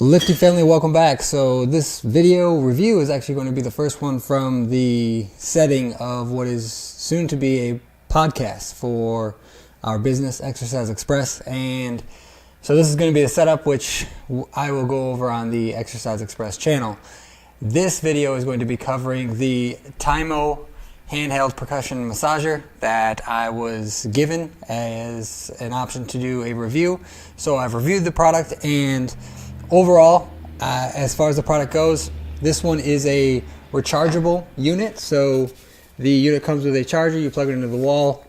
Lifty family, welcome back. So this video review is actually going to be the first one from the setting of what is soon to be a podcast for our business, Exercise Express. And so this is going to be the setup which I will go over on the Exercise Express channel. This video is going to be covering the TYMO handheld percussion massager that I was given as an option to do a review. So I've reviewed the product, and overall, as far as the product goes, this one is a rechargeable unit. So the unit comes with a charger, you plug it into the wall,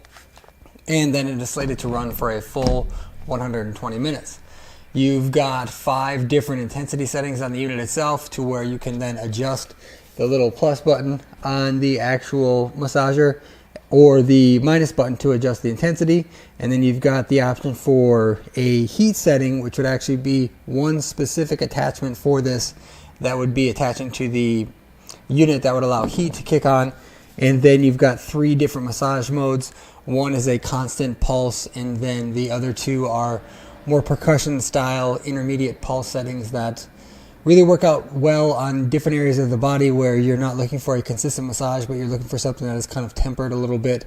and then it is slated to run for a full 120 minutes. You've got 5 different intensity settings on the unit itself, to where you can then adjust the little plus button on the actual massager or the minus button to adjust the intensity. And then you've got the option for a heat setting, which would actually be one specific attachment for this that would be attaching to the unit that would allow heat to kick on. And then you've got 3 different massage modes. One is a constant pulse, and then the other 2 are more percussion style intermediate pulse settings that really work out well on different areas of the body where you're not looking for a consistent massage, but you're looking for something that is kind of tempered a little bit.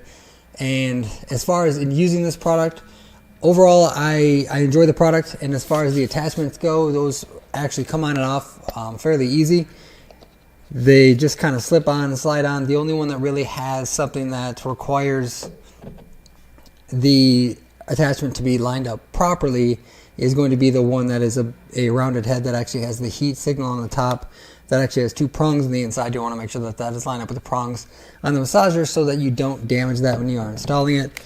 And as far as in using this product, overall I enjoy the product. And as far as the attachments go, those actually come on and off fairly easy. They just kind of slip on and slide on. The only one that really has something that requires the attachment to be lined up properly is going to be the one that is a rounded head that actually has the heat signal on the top, that actually has 2 prongs on the inside. You want to make sure that that is lined up with the prongs on the massager so that you don't damage that when you are installing it.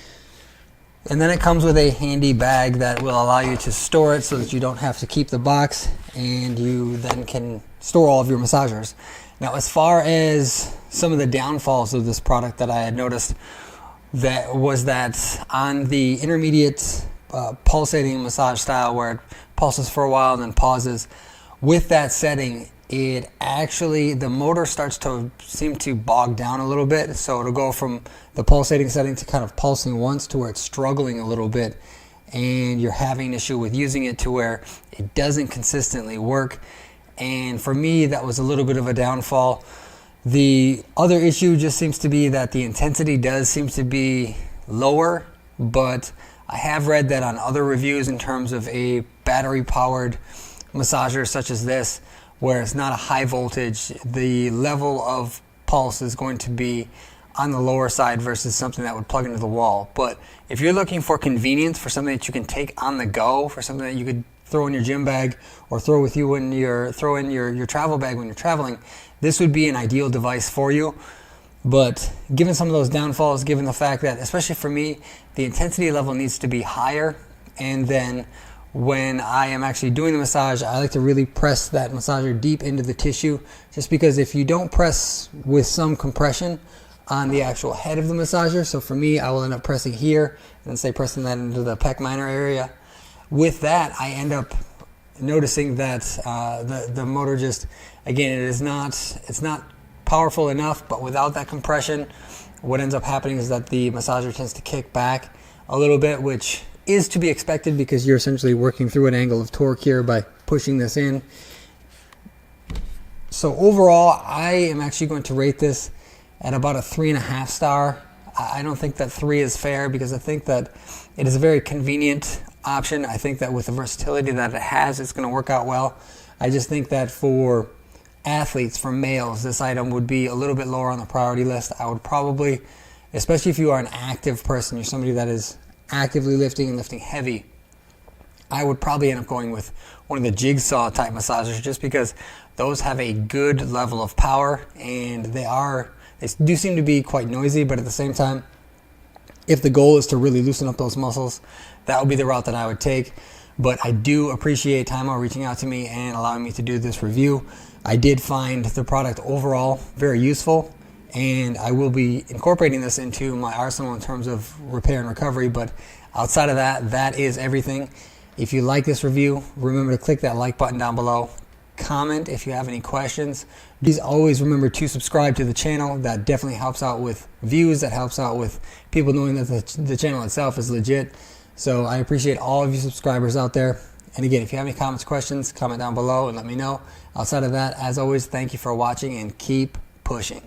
And then it comes with a handy bag that will allow you to store it so that you don't have to keep the box, and you then can store all of your massagers. Now, as far as some of the downfalls of this product that I had noticed, that was that on the intermediate pulsating massage style, where it pulses for a while and then pauses, with that setting, it actually, the motor starts to seem to bog down a little bit. So it'll go from the pulsating setting to kind of pulsing once, to where it's struggling a little bit, and you're having an issue with using it to where it doesn't consistently work. And for me, that was a little bit of a downfall. The other issue just seems to be that the intensity does seem to be lower, but I have read that on other reviews in terms of a battery-powered massager such as this, where it's not a high voltage, the level of pulse is going to be on the lower side versus something that would plug into the wall. But if you're looking for convenience, for something that you can take on the go, for something that you could throw in your gym bag or throw with you when you're throw in your travel bag when you're traveling, this would be an ideal device for you. But given some of those downfalls, given the fact that, especially for me, the intensity level needs to be higher, and then when I am actually doing the massage, I like to really press that massager deep into the tissue, just because if you don't press with some compression on the actual head of the massager, so for me, I will end up pressing here and say pressing that into the pec minor area. With that, I end up noticing that the motor just, again, it's not powerful enough, but without that compression, what ends up happening is that the massager tends to kick back a little bit, which is to be expected because you're essentially working through an angle of torque here by pushing this in. So overall, I am actually going to rate this at about a 3.5 star. I don't think that 3 is fair, because I think that it is a very convenient option. I think that with the versatility that it has, it's going to work out well. I just think that for athletes, for males, this item would be a little bit lower on the priority list. I would probably, especially if you are an active person, you're somebody that is actively lifting and lifting heavy, I would probably end up going with one of the jigsaw type massagers, just because those have a good level of power, and they do seem to be quite noisy, but at the same time, if the goal is to really loosen up those muscles, that would be the route that I would take. But I do appreciate TYMO reaching out to me and allowing me to do this review. I did find the product overall very useful, and I will be incorporating this into my arsenal in terms of repair and recovery. But outside of that, that is everything. If you like this review, remember to click that like button down below. Comment if you have any questions. Please always remember to subscribe to the channel. That definitely helps out with views. That helps out with people knowing that the channel itself is legit. So I appreciate all of you subscribers out there. And again, if you have any comments, questions, comment down below and let me know. Outside of that, as always, thank you for watching and keep pushing.